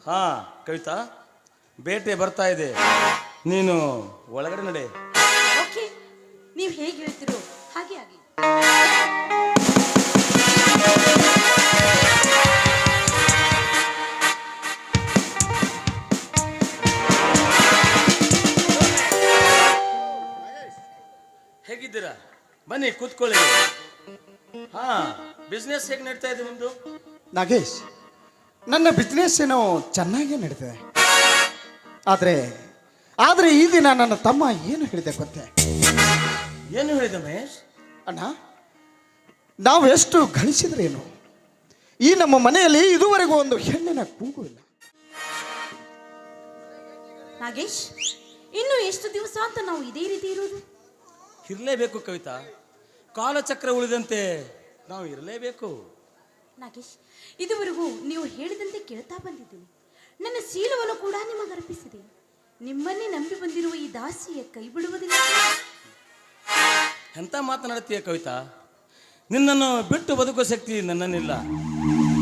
ಹಾ ಕವಿತಾ, ಬೇಟೆ ಬರ್ತಾ ಇದೆ, ನೀನು ಒಳಗಡೆ ನಡೆ. ಓಕೆ, ನೀವು ಹೇಗೆ ಹೇಳ್ತಿರೋ ಹಾಗೆ ಆಗಲಿ. ಹೇಗಿದ್ದೀರಾ? ಬನ್ನಿ ಕೂತ್ಕೊಳ್ಳಿ. ಹಾ, ಬಿಸ್ನೆಸ್ ಹೇಗೆ ನಡೀತಾ ಇದೆ ನಿಮ್ದು? ನಾಗೇಶ್, ನನ್ನ ಬಿಸ್ನೆಸ್ ಏನೋ ಚೆನ್ನಾಗೇ ನಡೀತಿದೆ. ಆದರೆ ಈ ದಿನ ನನ್ನ ತಮ್ಮ ಏನು ಹೇಳಿದೆ ಗೊತ್ತೇ? ಏನು ಹೇಳಿದ ಮಹೇಶ್? ಅಣ್ಣ, ನಾವೆಷ್ಟು ಗಳಿಸಿದ್ರೇನು, ಈ ನಮ್ಮ ಮನೆಯಲ್ಲಿ ಇದುವರೆಗೂ ಒಂದು ಹೆಣ್ಣಿನ ಕೂಗು ಇಲ್ಲ. ನಾಗೇಶ್, ಇನ್ನು ಎಷ್ಟು ದಿವಸ ಅಂತ ನಾವು ಇದೇ ರೀತಿ ಇರೋದು? ಇರಲೇಬೇಕು ಕವಿತಾ, ಕಾಲಚಕ್ರ ಉಳಿದಂತೆ ನಾವು ಇರಲೇಬೇಕು. ನಾಗೇಶ್, ಇದುವರೆಗೂ ನೀವು ಹೇಳಿದಂತೆ ಕೇಳ್ತಾ ಬಂದಿದ್ದೀನಿ. ನನ್ನ ಶೀಲವನ್ನು ಕೂಡ ನಿಮಗೆ ಅರ್ಪಿಸಿದೆ. ನಿಮ್ಮನ್ನೇ ನಂಬಿ ಬಂದಿರುವ ಈ ದಾಸಿಯ ಕೈ ಬಿಡುವುದಿಲ್ಲ. ಎಂತ ಮಾತನಾಡ್ತೀಯ ಕವಿತಾ? ನಿನ್ನನ್ನು ಬಿಟ್ಟು ಬದುಕುವ ಶಕ್ತಿ ನನ್ನನ್ನಿಲ್ಲ.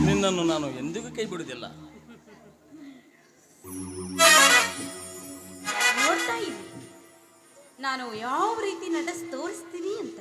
ನಿನ್ನನ್ನು ನಾನು ಎಂದಿಗೂ ಕೈ ಬಿಡುವುದಿಲ್ಲ. ನೋಡ್ತಾ ಇದ್ದೀನಿ ನಾನು ಯಾವ ರೀತಿ ತೋರಿಸ್ತೀನಿ ಅಂತ.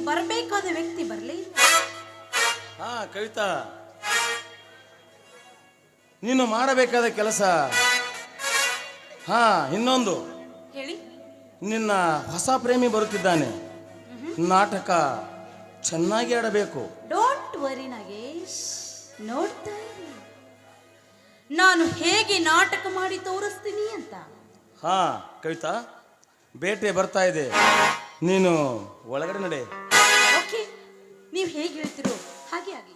ಬರಬೇಕಾದ ವ್ಯಕ್ತಿ ಬರಲೇ ಇಲ್ಲ. ಹಾ ಕವಿತಾ, ನೀನು ಮಾಡಬೇಕಾದ ಕೆಲಸ ಇನ್ನೊಂದು ಹೇಳಿ. ನಿನ್ನ ಹೊಸ ಪ್ರೇಮಿ ಬರುತ್ತಿದ್ದಾನೆ, ನಾಟಕ ಚೆನ್ನಾಗಿ ಆಡಬೇಕು. ಡೋಂಟ್ ವರಿ ನಾಗೇಶ್, ನೋಡ್ತಾ ಇರಿ ನಾನು ಹೇಗೆ ನಾಟಕ ಮಾಡಿ ತೋರಿಸ್ತೀನಿ ಅಂತ. ಹಾ ಕವಿತಾ, ಬೇಟೆ ಬರ್ತಾ ಇದೆ, ನೀನು ಒಳಗಡೆ ನಡೆ. ಓಕೆ, ನೀವು ಹೇಗೆ ಹೇಳ್ತಿರೋ ಹಾಗೆ ಆಗಲಿ.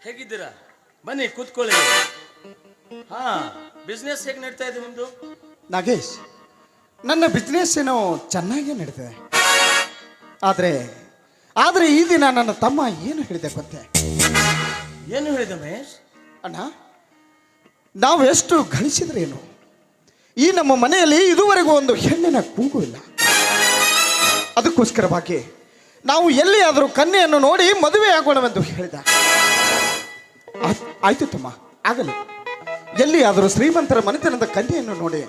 ಹೇಗಿದ್ದೀರಾ? ಬನ್ನಿ ಕೂತ್ಕೊಳ್ಳಿ. ಹಾ, ಬಿಸ್ನೆಸ್ ಹೇಗೆ ನಡೀತಾ ಇದೆ ನಿಮ್ದು? ನಾಗೇಶ್, ನನ್ನ ಬಿಸ್ನೆಸ್ ಏನೋ ಚೆನ್ನಾಗೇ ನಡೀತಿದೆ. ಆದರೆ ಈ ದಿನ ನನ್ನ ತಮ್ಮ ಏನು ಹೇಳಿದೆ ಗೊತ್ತೇ? ಏನು ಹೇಳಿದ ಮಹೇಶ್? ಅಣ್ಣ, ನಾವೆಷ್ಟು ಗಳಿಸಿದ್ರೇನು, ಈ ನಮ್ಮ ಮನೆಯಲ್ಲಿ ಇದುವರೆಗೂ ಒಂದು ಹೆಣ್ಣಿನ ಕೂಗು ಇಲ್ಲ. ಅದಕ್ಕೋಸ್ಕರವಾಗಿ ನಾವು ಎಲ್ಲಿಯಾದರೂ ಕನ್ಯೆಯನ್ನು ನೋಡಿ ಮದುವೆ ಆಗೋಣವೆಂದು ಹೇಳಿದ. ಆಯ್ತು ತಮ್ಮ, ಆಗಲಿ. ಎಲ್ಲಿಯಾದರೂ ಶ್ರೀಮಂತರ ಮನೆತನದ ಕನ್ಯೆಯನ್ನು ನೋಡಿ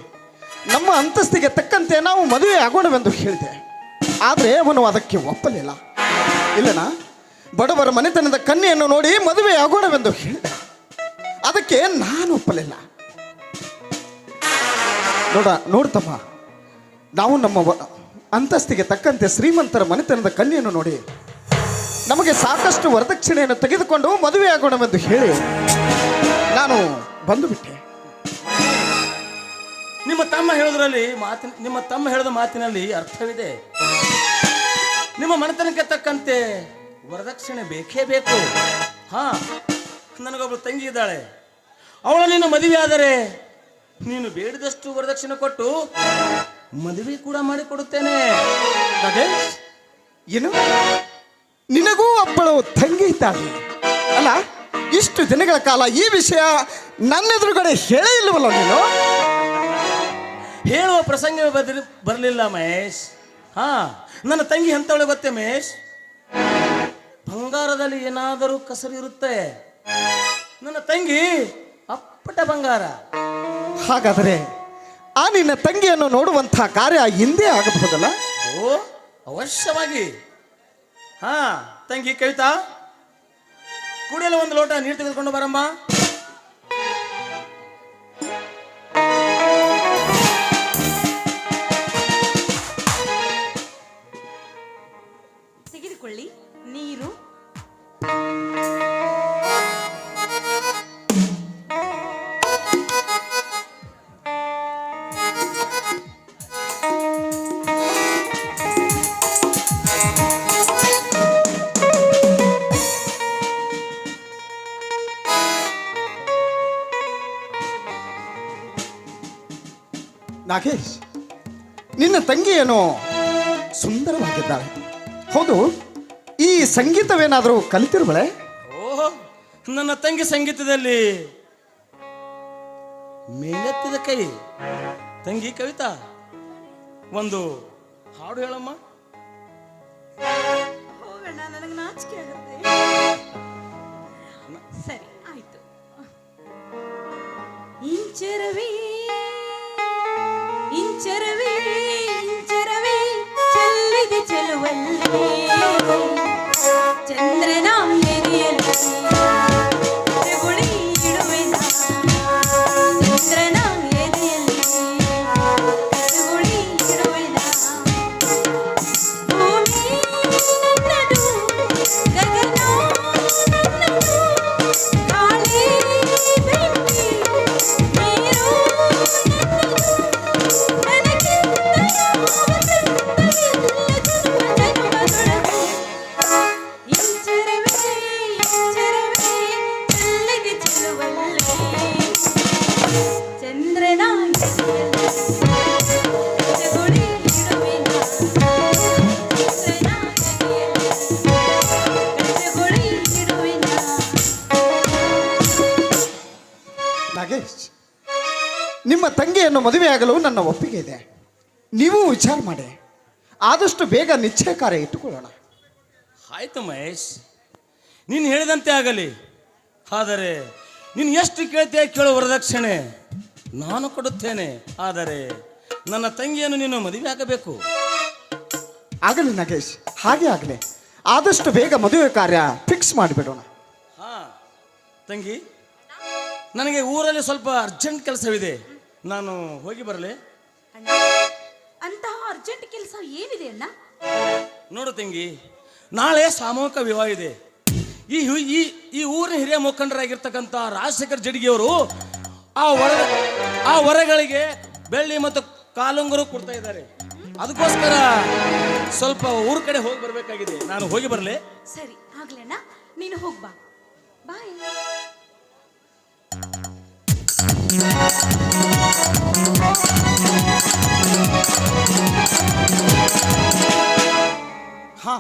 ನಮ್ಮ ಅಂತಸ್ತಿಗೆ ತಕ್ಕಂತೆ ನಾವು ಮದುವೆ ಆಗೋಣವೆಂದು ಹೇಳಿದೆ. ಆದರೆ ಅವನು ಅದಕ್ಕೆ ಒಪ್ಪಲಿಲ್ಲ. ಇಲ್ಲಣ್ಣ, ಬಡವರ ಮನೆತನದ ಕನ್ಯೆಯನ್ನು ನೋಡಿ ಮದುವೆ ಆಗೋಣವೆಂದು ಹೇಳಿದ. ಅದಕ್ಕೆ ನಾನು ಒಪ್ಪಲಿಲ್ಲ. ನೋಡ್ತಮ್ಮ, ನಾವು ನಮ್ಮ ಅಂತಸ್ತಿಗೆ ತಕ್ಕಂತೆ ಶ್ರೀಮಂತರ ಮನೆತನದ ಕನ್ಯೆಯನ್ನು ನೋಡಿ ನಮಗೆ ಸಾಕಷ್ಟು ವರದಕ್ಷಿಣೆಯನ್ನು ತೆಗೆದುಕೊಂಡು ಮದುವೆ ಆಗೋಣವೆಂದು ಹೇಳಿ ನಾನು ಬಂದು ಬಿಟ್ಟೆ. ನಿಮ್ಮ ತಮ್ಮ ಹೇಳಿದ ಮಾತಿನಲ್ಲಿ ಅರ್ಥವಿದೆ. ನಿಮ್ಮ ಮನೆತನಕ್ಕೆ ತಕ್ಕಂತೆ ವರದಕ್ಷಿಣೆ ಬೇಕೇ ಬೇಕು. ಹಾ, ನನಗೊಬ್ಬಳು ತಂಗಿ ಇದ್ದಾಳೆ, ಅವಳು ನೀನು ಮದುವೆ ಆದರೆ ನೀನು ಬೇಡಿದಷ್ಟು ವರದಕ್ಷಿಣೆ ಕೊಟ್ಟು ಮದುವೆ ಕೂಡ ಮಾಡಿಕೊಡುತ್ತೇನೆ. ಏನು, ನಿನಗೂ ಒಬ್ಬಳು ತಂಗಿ ಇದ್ದಾಳೆ ಅಲ್ಲ? ಇಷ್ಟು ದಿನಗಳ ಕಾಲ ಈ ವಿಷಯ ನನ್ನೆದುರುಗಡೆ ಹೇಳೇ ಇಲ್ಲವಲ್ಲ ನೀನು? ಹೇಳುವ ಪ್ರಸಂಗ ಬರಲಿಲ್ಲ ಮಹೇಶ್. ಹಾ, ನನ್ನ ತಂಗಿ ಎಂತವಳೆ ಗೊತ್ತೇ ಮಹೇಶ್? ಬಂಗಾರದಲ್ಲಿ ಏನಾದರೂ ಕಸರು ಇರುತ್ತೆ. ನನ್ನ ತಂಗಿ ಅಪ್ಪಟ ಬಂಗಾರ. ಹಾಗಾದರೆ ಆ ನಿನ್ನ ತಂಗಿಯನ್ನು ನೋಡುವಂತಹ ಕಾರ್ಯ ಹಿಂದೆ ಆಗಬಹುದಲ್ಲ? ಓ, ಅವಶ್ಯವಾಗಿ. ಹಾ ತಂಗಿ ಕವಿತಾ, ಕುಡಿಯಲು ಒಂದು ಲೋಟ ನೀರು ತೆಗೆದುಕೊಂಡು ಬರಮ್ಮ. ತೆಗೆದುಕೊಳ್ಳಿ ನೀರು. ನಾಗೇಶ್, ನಿನ್ನ ತಂಗಿಯೇನೋ ಸುಂದರವಾಗಿದ್ದಾಳೆ. ಹೌದು, ಈ ಸಂಗೀತವೇನಾದರೂ ಕಲಿತಿರುವಳೆ? ಓಹೋ, ನನ್ನ ತಂಗಿ ಸಂಗೀತದಲ್ಲಿ ಮೇಲೆತ್ತಿದ ಕೈ. ತಂಗಿ ಕವಿತಾ, ಒಂದು ಹಾಡು ಹೇಳಮ್ಮ. ಹೋಗೋಣ, ನನಗೆ ನಾಚಿಕೆ ಆಗುತ್ತೆ. ಸರಿ ಆಯ್ತು. ಇಂಚರವೇ ಇಂಚರವೇ ಇಂಚರವೇ ಚೆಲ್ಲಿದೆ ಚೆಲುವಲ್ಲಿ ಚಂದ್ರನ ಎದೆಯಲ್ಲಿ ಗುಳಿ ಇಡುವೆನ ಚಂದ್ರನ ಎದೆಯಲ್ಲಿ ಗುಳಿ ಇಡುವೆನ ಭೂಮಿ ನನ್ನದು ಗಗನ ನನ್ನದು ಗಾಳಿ ಬೆಂಕಿ ನೀರು ನಾಗೇಶ್, ನಿಮ್ಮ ತಂಗಿಯನ್ನು ಮದುವೆಯಾಗಲು ನನ್ನ ಒಪ್ಪಿಗೆ ಇದೆ. ನೀವು ವಿಚಾರ ಮಾಡಿ ಆದಷ್ಟು ಬೇಗ ನಿಶ್ಚಯ ಕಾರ್ಯ ಇಟ್ಟುಕೊಳ್ಳೋಣ. ಆಯ್ತು ಮಹೇಶ್, ನೀನು ಹೇಳಿದಂತೆ ಆಗಲಿ. ಆದರೆ ನೀನು ಎಷ್ಟು ಕೇಳ್ತೀಯ ಕೇಳೋ ವರದಕ್ಷಿಣೆ ನಾನು ಕೊಡುತ್ತೇನೆ. ಆದರೆ ನನ್ನ ತಂಗಿಯನ್ನು ನೀನು ಮದುವೆ ಆಗಬೇಕು. ಆಗಲಿ ನಾಗೇಶ್, ಹಾಗೆ ಆಗಲಿ. ಆದಷ್ಟು ಬೇಗ ಮದುವೆ ಕಾರ್ಯ ಫಿಕ್ಸ್ ಮಾಡಿಬಿಡೋಣ. ಹಾ ತಂಗಿ, ನನಗೆ ಊರಲ್ಲಿ ಸ್ವಲ್ಪ ಅರ್ಜೆಂಟ್ ಕೆಲಸವಿದೆ. ನಾನು ಹೋಗಿ ಬರಲೇ? ಅಣ್ಣ, ಅಂತಹ ಅರ್ಜೆಂಟ್ ಕೆಲಸ ಏನಿದೆ ಅಣ್ಣ? ನೋಡು ತಂಗಿ, ನಾಳೆ ಸಾಮೂಹಿಕ ವಿವಾಹ ಇದೆ. ಈ ಈ ಈ ಊರಿನ ಹಿರಿಯ ಮುಖಂಡರಾಗಿರ್ತಕ್ಕಂಥ ರಾಜಶೇಖರ್ ಜಡ್ಗಿಯವರು ಆ ವರಗಳಿಗೆ ಬೆಳ್ಳಿ ಮತ್ತು ಕಾಲುಂಗರು ಕೊಡ್ತಾ ಇದ್ದಾರೆ. ಅದಕ್ಕೋಸ್ಕರ ಸ್ವಲ್ಪ ಊರ ಕಡೆ ಹೋಗಿ ಬರಬೇಕಾಗಿದೆ. ನಾನು ಹೋಗಿ ಬರಲೇ? ಸರಿ ಆಗ್ಲಿ ಅಣ್ಣ, ನೀನು ಹೋಗ್ಬಾ. ಬಾಯ್. ಹಾ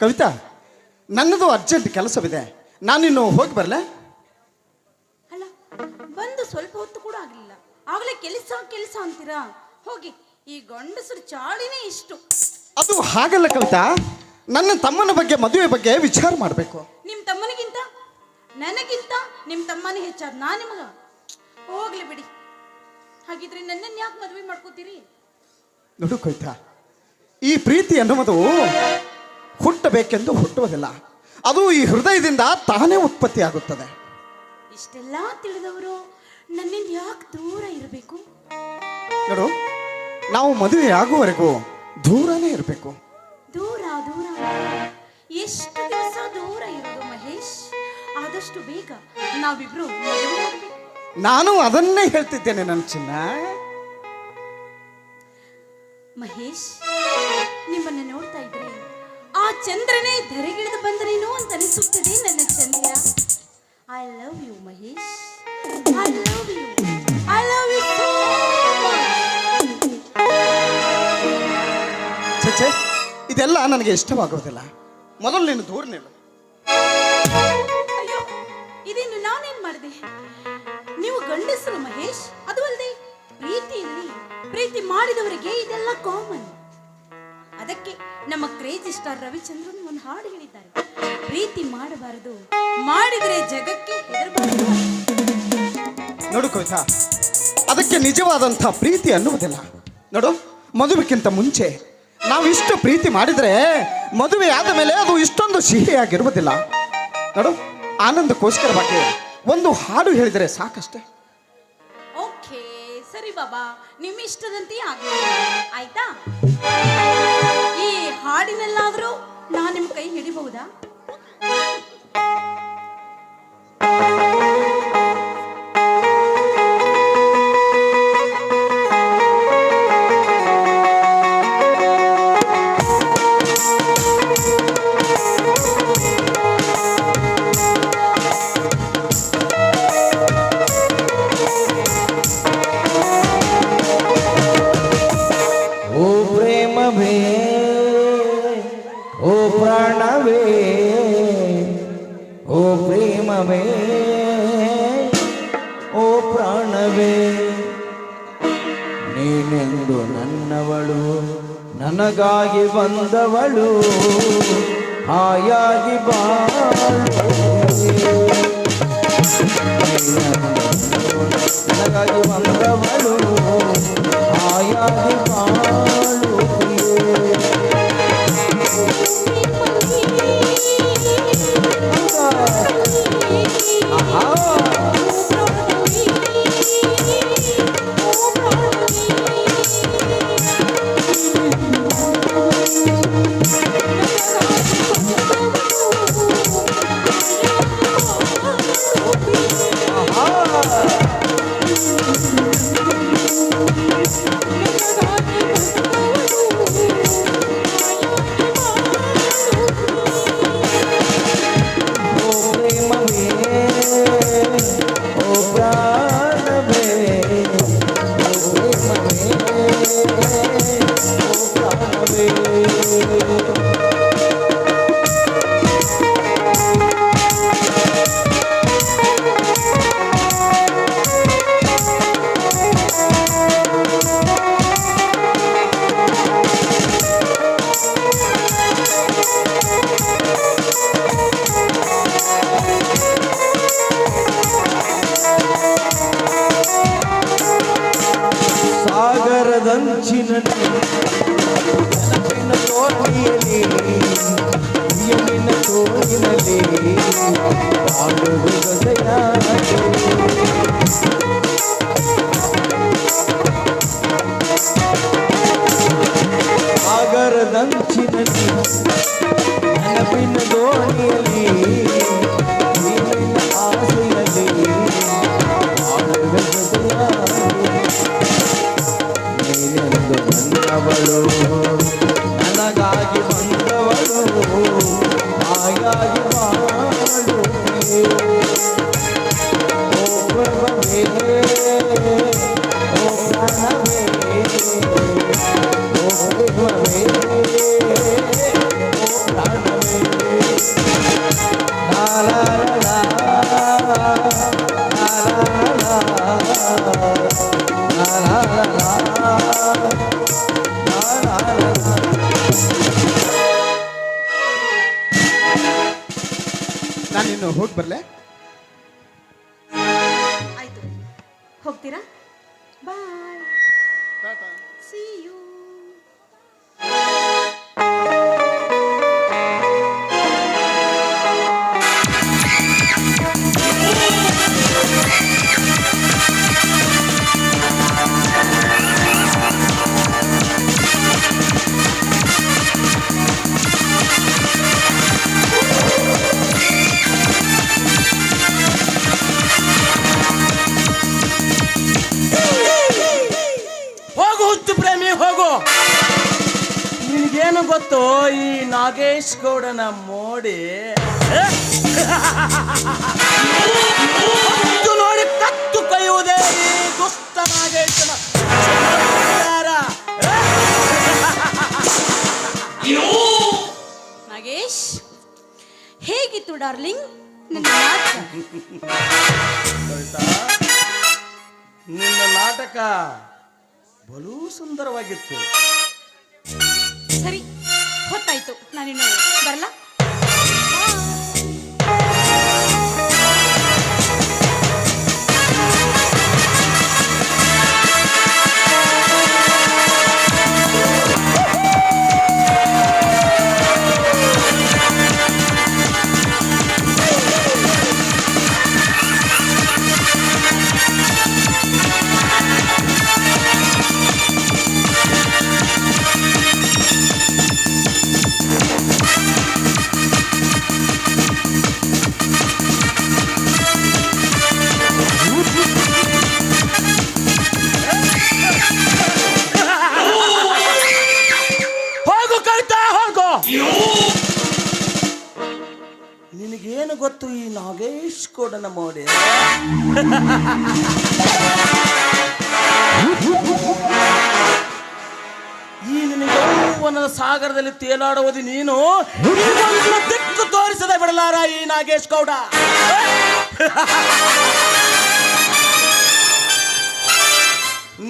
ಕವಿತಾ, ನನ್ನದು ಅರ್ಜೆಂಟ್ ಕೆಲಸವಿದೆ. ನಾನಿನ್ನು ಹೋಗಿ ಬರಲೇ? ಅಲ್ಲ, ಬಂದು ಸ್ವಲ್ಪ ಹೊತ್ತು ಕೂಡ ಆಗಲಿಲ್ಲ, ಆಗಲೇ ಕೆಲಸ ಕೆಲಸ ಅಂತೀರಾ? ಹೋಗಿ, ಈ ಗಂಡಸರು ಚಾಳಿನೇ ಇಷ್ಟು. ಅದು ಹಾಗಲ್ಲ ಕವಿತಾ, ನನ್ನ ತಮ್ಮನ ಬಗ್ಗೆ, ಮದುವೆ ಬಗ್ಗೆ ವಿಚಾರ ಮಾಡಬೇಕು. ನಿಮ್ಮ ತಮ್ಮನಿಗಿಂತ ನನಗಿಂತ ನಿಮ್ಮ ತಮ್ಮನೇ ಹೆಚ್ಚಾದ ನಾ ನಿಮಗ. ಹೋಗ್ಲಿ ಬಿಡಿ. ಹಾಗಿದ್ರೆ ನನ್ನನ್ನು ಯಾಕೆ ಮದುವೆ ಮಾಡ್ಕೋತೀರಿ? ನೋಡು ಕವಿತಾ, ಈ ಪ್ರೀತಿ ಅನ್ನುವುದು ಹುಟ್ಟಬೇಕೆಂದು ಹುಟ್ಟುವುದಿಲ್ಲ. ಅದು ಈ ಹೃದಯದಿಂದ ತಾನೇ ಉತ್ಪತ್ತಿ ಆಗುತ್ತದೆ. ಇಷ್ಟೆಲ್ಲ ತಿಳಿದವರು ನನ್ನಿಂದ ಯಾಕೆ ದೂರ ಇರಬೇಕು? ನೋಡು, ನಾವು ಮದುವೆ ಆಗುವವರೆಗೂ ದೂರನೇ ಇರಬೇಕು. ದೂರ ದೂರ ಎಷ್ಟು ದಿವಸ ದೂರ ಇರೋದು ಮಹೇಶ್? ಆದಷ್ಟು ಬೇಗ ನಾವಿಬ್ರು ಮದುವೆ ಆಗ್ಬೇಕು. ನಾನು ಅದನ್ನೇ ಹೇಳ್ತಿದ್ದೇನೆ ನನ್ನ ಚಿನ್ನ. ಮಹೇಶ್, ನಿಮ್ಮನ್ನು ನೋಡ್ತಾ ಇದ್ರೆ ಆ ಚಂದ್ರನೇ ಧರೆಗಿಳಿದು ಬಂದನೇನೋ ಅಂತ ಅನಿಸುತ್ತದೆ ನನ್ನ ಚಂದ್ರ. I love you Mahesh, I love you, I love you so much. ಛೇ, ಇದೆಲ್ಲ ನನಗೆ ಇಷ್ಟವಾಗುವುದಿಲ್ಲ. ಮೊದಲು ನೀನು ದೂರ ನಿಲ್ಲು. ಅಯ್ಯೋ, ಇದೇನು ನಾನೇನ್ ಮಾಡಿದೆ? ನೀವು ಗಂಡಸರು ಮಹೇಶ್. ಅದು ಅಲ್ಲದೆ ಪ್ರೀತಿಯಲ್ಲಿ ಪ್ರೀತಿ ಮಾಡಿದವರಿಗೆ ಇದೆಲ್ಲ ಕಾಮನ್. ಅದಕ್ಕೆ ನಮ್ಮ ಕ್ರೇಜಿ ಸ್ಟಾರ್ ರವಿಚಂದ್ರನ್ ಒಂದು ಹಾಡು ಹೇಳಿದ್ದಾರೆ. ಪ್ರೀತಿ ಮಾಡಬಾರದು, ಮಾಡಿದರೆ ಜಗಕ್ಕೆ ಹೆದರಬಾರದು. ನೋಡು ಕವಿತಾ, ಅದಕ್ಕೆ ನಿಜವಾದಂಥ ಪ್ರೀತಿ ಅನ್ನುವುದಿಲ್ಲ. ನೋಡು, ಮದುವೆಕ್ಕಿಂತ ಮುಂಚೆ ನಾವು ಇಷ್ಟು ಪ್ರೀತಿ ಮಾಡಿದರೆ ಮದುವೆ ಆದ ಮೇಲೆ ಅದು ಇಷ್ಟೊಂದು ಸಿಹಿಯಾಗಿರುವುದಿಲ್ಲ. ನೋಡು, ಆನಂದಕ್ಕೋಸ್ಕರವಾಗಿ ಒಂದು ಹಾಡು ಹೇಳಿದರೆ ಸಾಕಷ್ಟೇ. ಓಕೆ, ಸರಿ ಬಾಬಾ, ನಿಮ್ಮ ಇಷ್ಟದಂತೆ ಆಗಲಿ, ಆಯ್ತಾ? ಈ ಹಾಡಿನಲ್ಲಾದರೂ ನಾನು ನಿಮ್ಮ ಕೈ ಹಿಡಿಬಹುದಾ? ಓ ಪ್ರಾಣವೇ, ಓ ಪ್ರೇಮವೇ, ಓ ಪ್ರಾಣವೇ, ನೀನೆಂದು ನನ್ನವಳು, ನನಗಾಗಿ ಬಂದವಳು, ಹಾಯಾಗಿ ಬಾಳು. ನನಗಾಗಿ ಬಂದವಳು, ಹಾಯಾಗಿ ಬಾಳು. ಸಾಗರದಂಚಿನಲ್ಲಿ ನೆನಪಿನ ತೋಣಿಯಲ್ಲಿ, ಉಯ್ಯಲಿನ ತೋಳಿನಲ್ಲಿ ಆಡುವುದು ಗಸೆಯಾಗಿ. ಸಾಗರದಂಚಿನಲ್ಲಿ ನೆನಪಿನ ದೋಣಿಯಲ್ಲಿ, ಉಯ್ಯಲಿನ ಆಸೆಯಲ್ಲಿ ಆಡುವುದು ಗಸೆಯಾಗಿ. ನೀನೆಂದು ನನ್ನವಳು, ನನಗಾಗಿ ಬಂದವಳು, ಹಾಯಾಗಿ ಬಾಳು. ಓ ಪ್ರಭವೇ, ಓ ಪ್ರಾಣವೇ, ಓ ಪ್ರೇಮವೇ, ಓ ಪ್ರಾಣವೇ. ಲಾ ಲಾ ಲಾ ಲಾ ಲಾ ನಾನಿನ್ನು ಹೋಗಿ ಬರಲೇ? ಆಯ್ತು, ಹೋಗ್ತೀರಾ? ಬಾಯ್, ಸಿ ಯು. ನಿನಗೇನು ಗೊತ್ತು ಈ ನಾಗೇಶ್ ಗೌಡನ ಮೋಡಿ ಕತ್ತು ನೋಡಿ ಕತ್ತು ಕೈಯುವುದೇ ಈ ದುಷ್ಟ ನಾಗೇಶನ ನಾಗೇಶ್, ಹೇಗಿತ್ತು ಡಾರ್ಲಿಂಗ್ ನನ್ನ ನಾಟಕ? ಕವಿತಾ, ನಿನ್ನ ನಾಟಕ ಬಲು ಸುಂದರವಾಗಿತ್ತು. ಸರಿ, ಹೊತ್ತಾಯ್ತು, ನಾನಿನ್ನು ಬರಲ್ಲ. ನಿನಗೇನು ಗೊತ್ತು ಈ ನಾಗೇಶ್ ಗೌಡನ ಮೋಡಿ? ಈ ನಿನಗೆ ಯೌವನದ ಸಾಗರದಲ್ಲಿ ತೇಲಾಡುವುದು ನೀನು ಇದೊಂದು ದಿಕ್ಕು ತೋರಿಸದೆ ಬಿಡಲಾರ ಈ ನಾಗೇಶ್ ಗೌಡ.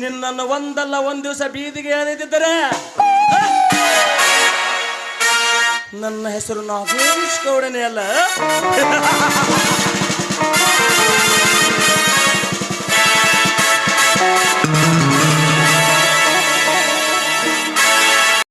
ನಿನ್ನನ್ನು ಒಂದಲ್ಲ ಒಂದು ದಿವಸ ಬೀದಿಗೆ ಎಳೆದಿದ್ದರೆ ನನ್ನ ಹೆಸರು ನಾಗೇಶ್ ಗೌಡನೇ ಅಲ್ಲ.